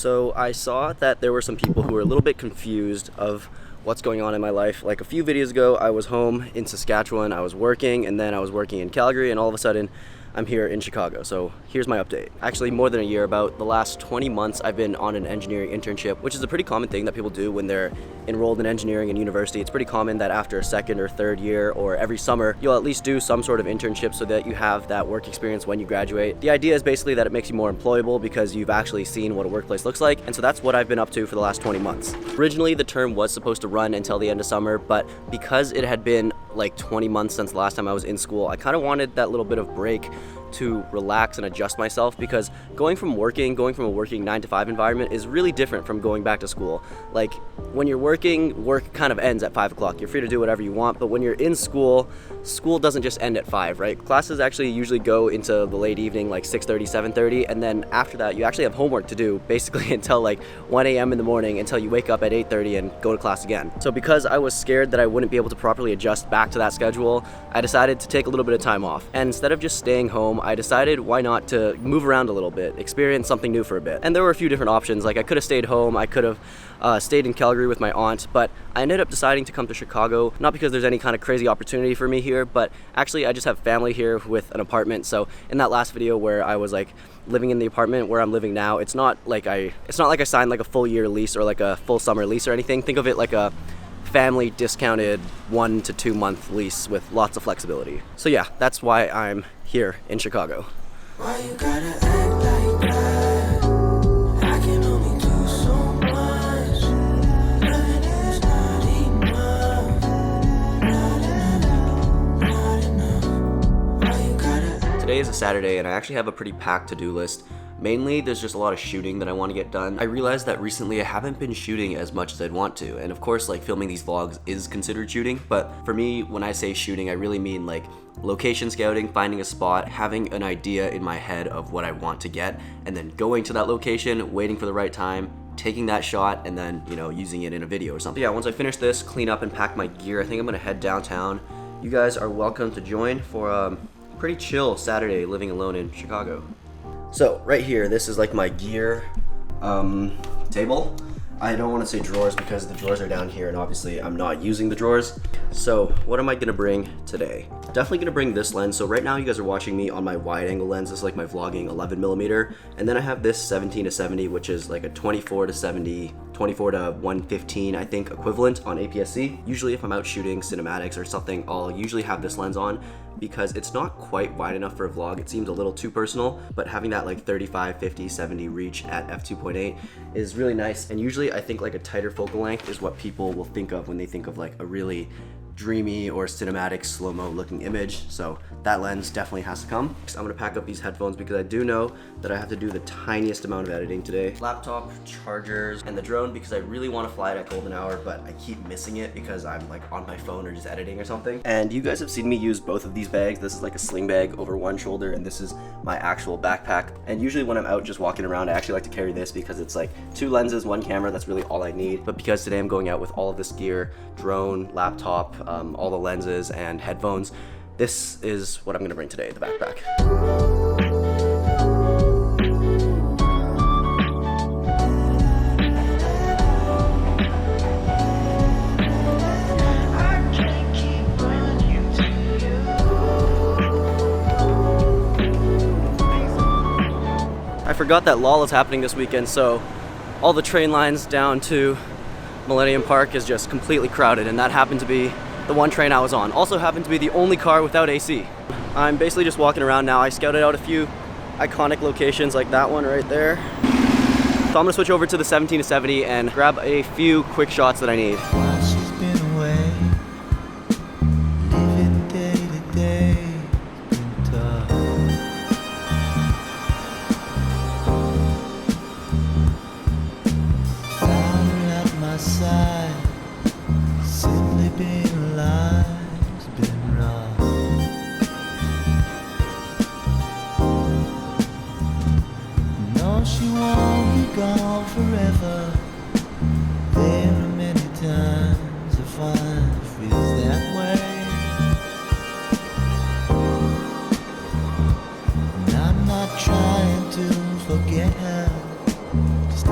So I saw that there were some people who were a little bit confused of what's going on in my life. Like a few videos ago, I was home in Saskatchewan, I was working, and then I was working in Calgary, and all of a sudden, I'm here in Chicago. So here's my update. Actually, more than a year, about the last 20 months, I've been on an engineering internship, which is a pretty common thing that people do when they're enrolled in engineering in university. It's pretty common that after a second or third year or every summer, you'll at least do some sort of internship so that you have that work experience when you graduate. The idea is basically that it makes you more employable because you've actually seen what a workplace looks like. And so that's what I've been up to for the last 20 months. Originally, the term was supposed to run until the end of summer, but because it had been like 20 months since the last time I was in school, I kind of wanted that little bit of break to relax and adjust myself, because going from a working 9-to-5 environment is really different from going back to school. Like when you're working, work kind of ends at 5 o'clock. You're free to do whatever you want, but when you're in school, school doesn't just end at 5, right? Classes actually usually go into the late evening, like 6:30, 7:30, and then after that, you actually have homework to do basically until like 1 a.m. in the morning, until you wake up at 8:30 and go to class again. So because I was scared that I wouldn't be able to properly adjust back to that schedule, I decided to take a little bit of time off. And instead of just staying home, I decided why not to move around a little bit, experience something new for a bit. And there were a few different options. Like I could have stayed home, I could have stayed in Calgary with my aunt, but I ended up deciding to come to Chicago, not because there's any kind of crazy opportunity for me here, but actually I just have family here with an apartment. So in that last video where I was like living in the apartment where I'm living now, it's not like I signed like a full year lease or like a full summer lease or anything. Think of it like a family discounted 1 to 2 month lease with lots of flexibility. So yeah, that's why I'm here in Chicago. Why you gotta act like that? I can only do so much. Loving is not enough. Not enough. Why you gotta... Today is a Saturday and I actually have a pretty packed to-do list. Mainly, there's just a lot of shooting that I want to get done. I realized that recently I haven't been shooting as much as I'd want to. And of course, like filming these vlogs is considered shooting. But for me, when I say shooting, I really mean like location scouting, finding a spot, having an idea in my head of what I want to get, and then going to that location, waiting for the right time, taking that shot, and then, you know, using it in a video or something. Yeah, once I finish this, clean up and pack my gear, I think I'm gonna head downtown. You guys are welcome to join for a pretty chill Saturday living alone in Chicago. So right here, this is like my gear table. I don't want to say drawers because the drawers are down here and obviously I'm not using the drawers. So what am I gonna bring today? Definitely gonna bring this lens. So right now you guys are watching me on my wide angle lens. This is like my vlogging 11mm. And then I have this 17-70, which is like a 24-70, 24 to 115, I think, equivalent on APS-C. Usually if I'm out shooting cinematics or something, I'll usually have this lens on because it's not quite wide enough for a vlog. It seems a little too personal, but having that like 35, 50, 70 reach at f2.8 is really nice. And usually I think like a tighter focal length is what people will think of when they think of like a really dreamy or cinematic slow-mo looking image. So that lens definitely has to come. I'm gonna pack up these headphones because I do know that I have to do the tiniest amount of editing today. Laptop, chargers, and the drone because I really want to fly it at golden hour, but I keep missing it because I'm like on my phone or just editing or something. And you guys have seen me use both of these bags. This is like a sling bag over one shoulder, and this is my actual backpack. And usually when I'm out just walking around, I actually like to carry this because it's like 2 lenses, 1 camera. That's really all I need. But because today I'm going out with all of this gear, drone, laptop, all the lenses and headphones, this is what I'm gonna bring today, the backpack. I forgot that LOL is happening this weekend, so all the train lines down to Millennium Park is just completely crowded, and that happened to be the one train I was on. Also happened to be the only car without AC. I'm basically just walking around now. I scouted out a few iconic locations like that one right there. So I'm gonna switch over to the 17-70 and grab a few quick shots that I need. While she's been away, living day to day, been tough. Fire at my side, simply being alive's been rough. No, she won't be gone forever. There are many times I find it feels that way. And I'm not trying to forget her, just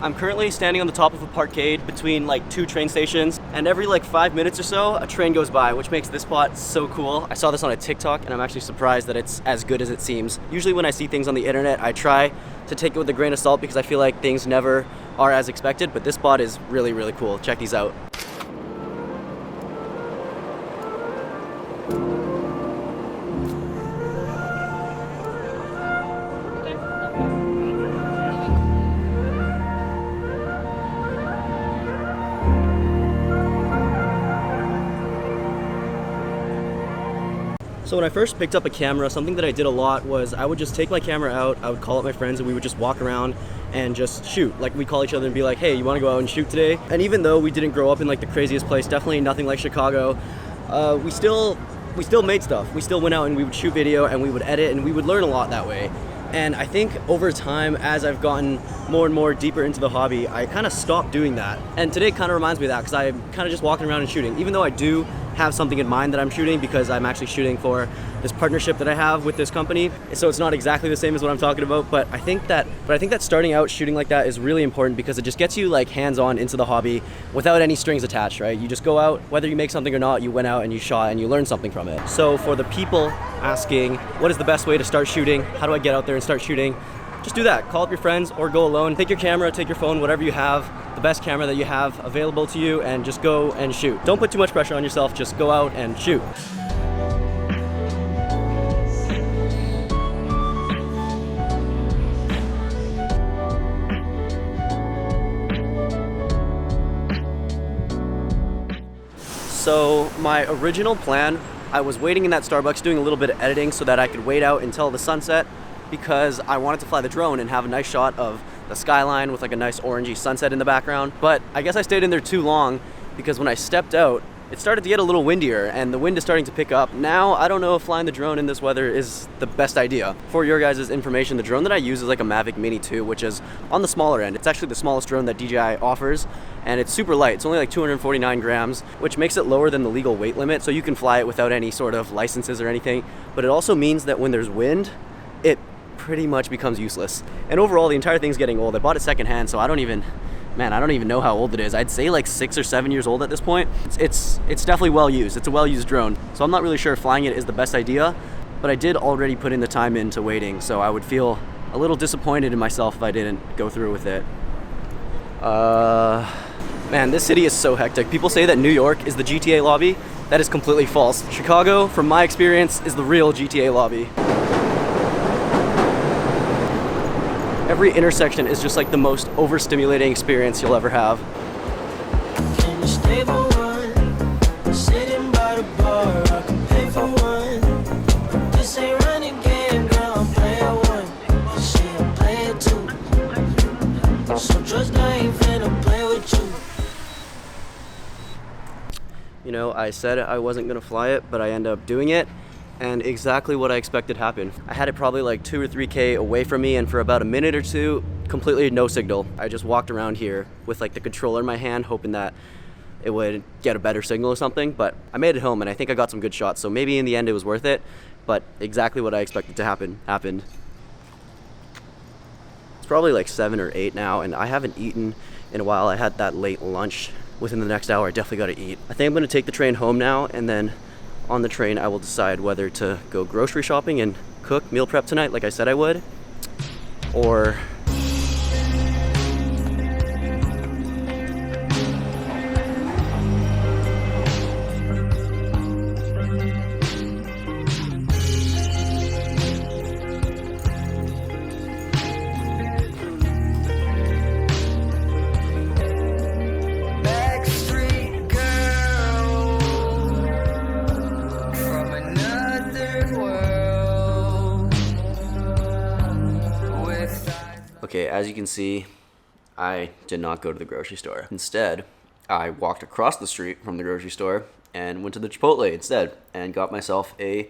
I'm currently standing on the top of a parkade between like 2 train stations, and every like 5 minutes or so, a train goes by, which makes this spot so cool. I saw this on a TikTok, and I'm actually surprised that it's as good as it seems. Usually when I see things on the internet, I try to take it with a grain of salt because I feel like things never are as expected, but this spot is really, really cool. Check these out. So when I first picked up a camera, something that I did a lot was I would just take my camera out, I would call up my friends, and we would just walk around and just shoot. Like, we'd call each other and be like, hey, you wanna go out and shoot today? And even though we didn't grow up in like the craziest place, definitely nothing like Chicago, we still made stuff. We still went out and we would shoot video and we would edit, and we would learn a lot that way. And I think over time, as I've gotten more and more deeper into the hobby, I kind of stopped doing that. And today kind of reminds me of that, because I'm kind of just walking around and shooting. Even though I do have something in mind that I'm shooting, because I'm actually shooting for this partnership that I have with this company. So it's not exactly the same as what I'm talking about, but I think that starting out shooting like that is really important, because it just gets you like hands-on into the hobby without any strings attached, right? You just go out, whether you make something or not, you went out and you shot and you learned something from it. So for the people asking, what is the best way to start shooting? How do I get out there and start shooting? Just do that. Call up your friends or go alone. Take your camera, take your phone, whatever you have, the best camera that you have available to you, and just go and shoot. Don't put too much pressure on yourself, just go out and shoot. So my original plan, I was waiting in that Starbucks doing a little bit of editing so that I could wait out until the sunset, because I wanted to fly the drone and have a nice shot of the skyline with like a nice orangey sunset in the background. But I guess I stayed in there too long, because when I stepped out, it started to get a little windier and the wind is starting to pick up. Now, I don't know if flying the drone in this weather is the best idea. For your guys' information, the drone that I use is like a Mavic Mini 2, which is on the smaller end. It's actually the smallest drone that DJI offers, and it's super light. It's only like 249 grams, which makes it lower than the legal weight limit, so you can fly it without any sort of licenses or anything. But it also means that when there's wind, it pretty much becomes useless. And overall, the entire thing's getting old. I bought it secondhand, so I don't even know how old it is. I'd say like 6 or 7 years old at this point. It's definitely well used. It's a well used drone. So I'm not really sure if flying it is the best idea, but I did already put in the time into waiting, so I would feel a little disappointed in myself if I didn't go through with it. Man, this city is so hectic. People say that New York is the GTA lobby. That is completely false. Chicago, from my experience, is the real GTA lobby. Every intersection is just like the most overstimulating experience you'll ever have. In the stable one, sitting by the bar, I can pay for one. This ain't running game, girl, I'm player one. She a player two. So trust I ain't finna play with you. You know, I said I wasn't gonna fly it, but I ended up doing it. And exactly what I expected happened. I had it probably like 2 or 3K away from me, and for about a minute or two, completely no signal. I just walked around here with like the controller in my hand, hoping that it would get a better signal or something, but I made it home and I think I got some good shots, so maybe in the end it was worth it, but exactly what I expected to happen happened. It's probably like 7 or 8 now, and I haven't eaten in a while. I had that late lunch. Within the next hour, I definitely gotta eat. I think I'm gonna take the train home now, and then on the train, I will decide whether to go grocery shopping and cook, meal prep tonight like I said I would, or okay, as you can see, I did not go to the grocery store. Instead, I walked across the street from the grocery store and went to the Chipotle instead and got myself a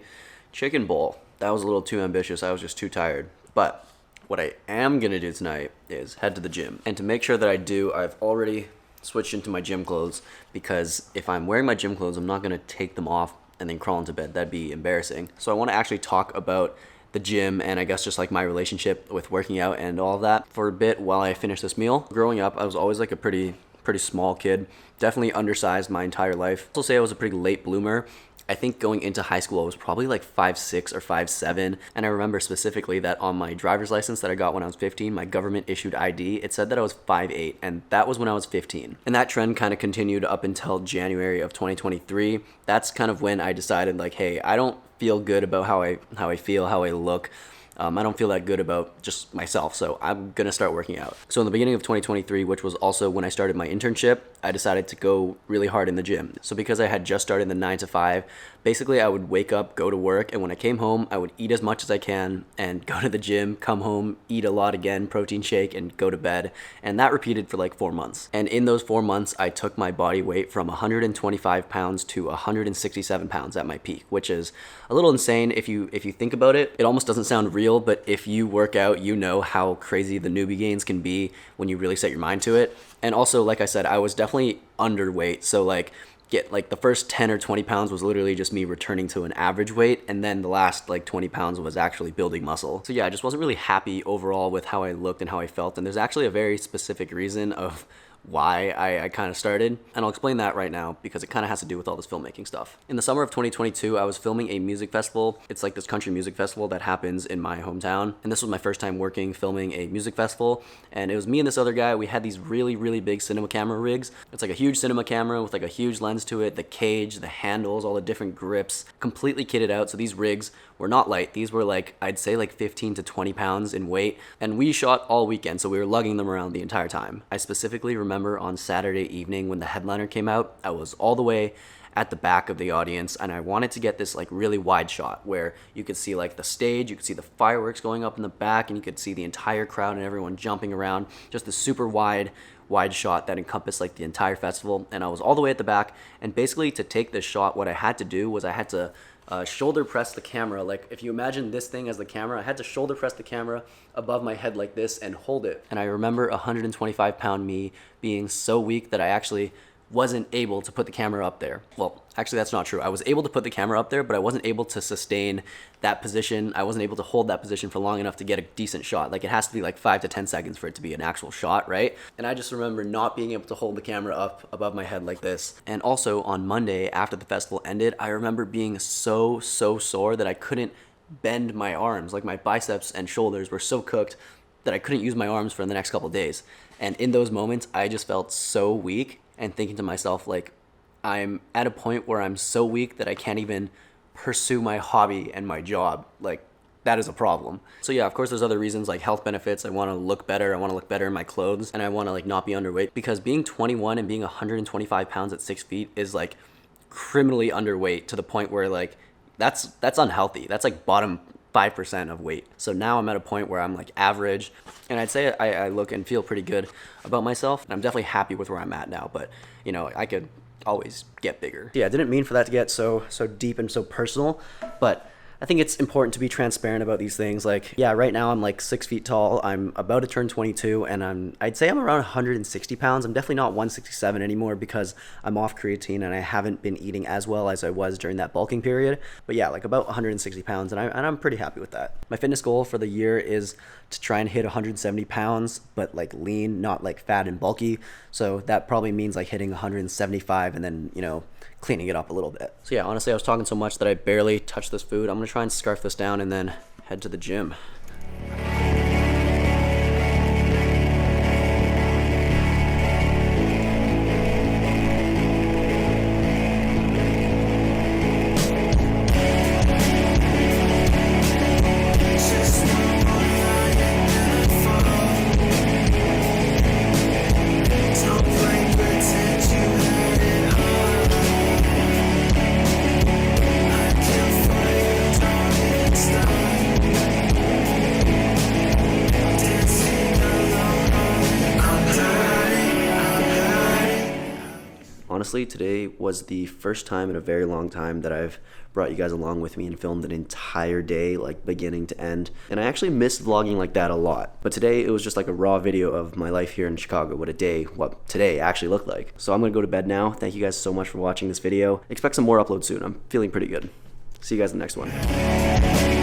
chicken bowl. That was a little too ambitious. I was just too tired. But what I am gonna do tonight is head to the gym. And to make sure that I do, I've already switched into my gym clothes, because if I'm wearing my gym clothes, I'm not gonna take them off and then crawl into bed. That'd be embarrassing. So I wanna actually talk about the gym and I guess just like my relationship with working out and all of that for a bit while I finish this meal. Growing up, I was always like a pretty small kid, definitely undersized my entire life. I'll say I was a pretty late bloomer. I think going into high school, I was probably like 5'6" or 5'7", and I remember specifically that on my driver's license that I got when I was 15, my government issued ID, it said that I was 5'8", and that was when I was 15. And that trend kind of continued up until January of 2023. That's kind of when I decided like, hey, I don't feel good about how I feel, how I look. I don't feel that good about just myself, so I'm gonna start working out. So in the beginning of 2023, which was also when I started my internship, I decided to go really hard in the gym. So because I had just started the 9 to 5, basically I would wake up, go to work, and when I came home, I would eat as much as I can and go to the gym, come home, eat a lot again, protein shake, and go to bed. And that repeated for like 4 months. And in those 4 months, I took my body weight from 125 pounds to 167 pounds at my peak, which is a little insane if you think about it. It almost doesn't sound real, but if you work out, you know how crazy the newbie gains can be when you really set your mind to it. And also, like I said, I was definitely underweight. So like the first 10 or 20 pounds was literally just me returning to an average weight. And then the last like 20 pounds was actually building muscle. So yeah, I just wasn't really happy overall with how I looked and how I felt. And there's actually a very specific reason of why I kind of started, and I'll explain that right now because it kind of has to do with all this filmmaking stuff. In the summer of 2022, I was filming a music festival. It's like this country music festival that happens in my hometown, and this was my first time filming a music festival, and it was me and this other guy. We had these really big cinema camera rigs. It's like a huge cinema camera with like a huge lens to it, the cage, the handles, all the different grips, completely kitted out. So these rigs were not light. These were like, I'd say like 15 to 20 pounds in weight, and we shot all weekend, so we were lugging them around the entire time. I specifically remember on Saturday evening when the headliner came out, I was all the way at the back of the audience, and I wanted to get this like really wide shot where you could see like the stage, you could see the fireworks going up in the back, and you could see the entire crowd and everyone jumping around. Just a super wide shot that encompassed like the entire festival. And I was all the way at the back, and basically to take this shot, what I had to do was I had to shoulder press the camera. Like if you imagine this thing as the camera, I had to shoulder press the camera above my head like this and hold it. And I remember 125 pound me being so weak that I actually wasn't able to put the camera up there. Well, actually that's not true. I was able to put the camera up there, but I wasn't able to sustain that position. I wasn't able to hold that position for long enough to get a decent shot. Like it has to be like 5 to 10 seconds for it to be an actual shot, right? And I just remember not being able to hold the camera up above my head like this. And also on Monday after the festival ended, I remember being so sore that I couldn't bend my arms. Like my biceps and shoulders were so cooked that I couldn't use my arms for the next couple of days. And in those moments, I just felt so weak and thinking to myself, like, I'm at a point where I'm so weak that I can't even pursue my hobby and my job. Like, that is a problem. So yeah, of course there's other reasons like health benefits. I want to look better. I want to look better in my clothes, and I want to like not be underweight, because being 21 and being 125 pounds at 6 feet is like criminally underweight to the point where like that's unhealthy. That's like bottom 5% of weight. So now I'm at a point where I'm like average, and I'd say I look and feel pretty good about myself. And I'm definitely happy with where I'm at now, but you know, I could always get bigger. Yeah, I didn't mean for that to get so deep and so personal, but I think it's important to be transparent about these things. Like, yeah, right now I'm like 6 feet tall. I'm about to turn 22, and I'd say I'm around 160 pounds. I'm definitely not 167 anymore because I'm off creatine and I haven't been eating as well as I was during that bulking period. But yeah, like about 160 pounds, and I'm pretty happy with that. My fitness goal for the year is to try and hit 170 pounds, but like lean, not like fat and bulky. So that probably means like hitting 175 and then, you know, cleaning it up a little bit. So yeah, honestly, I was talking so much that I barely touched this food. I'm gonna try and scarf this down and then head to the gym. Honestly, today was the first time in a very long time that I've brought you guys along with me and filmed an entire day, like beginning to end. And I actually miss vlogging like that a lot. But today it was just like a raw video of my life here in Chicago, what today actually looked like. So I'm gonna go to bed now. Thank you guys so much for watching this video. Expect some more uploads soon. I'm feeling pretty good. See you guys in the next one.